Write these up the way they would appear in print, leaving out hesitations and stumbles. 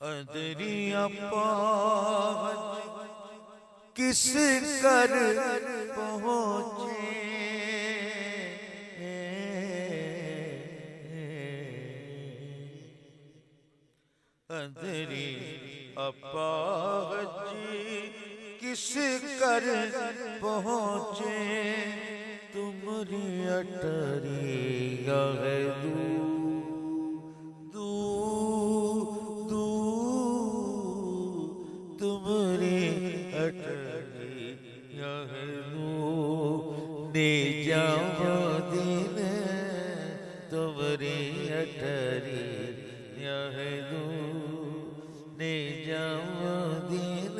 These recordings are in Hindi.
अदरिया पावत किस कर पहुँचे, अदरी अपावत किस कर पहुँचे, तुमरी अटरिया है तुमरी अटरिया है ने जाओ दिन, तुमरी अटरिया है ने जाओ दिन,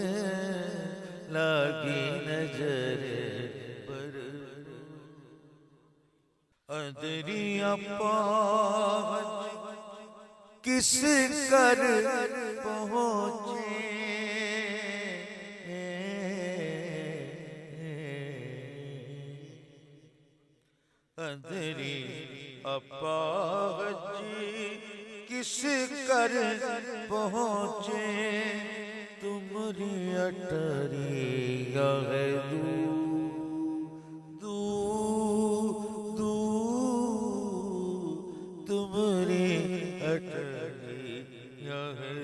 लागी नजर पर अदरिया पावत किस कर पहुँचे, अदरी अपावत किस कर पहुँचे, तुमरी अटरिया है तुमरी अटरिया है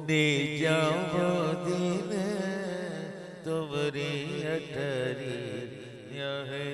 ने जाओ दिन, तुमरी अटरिया है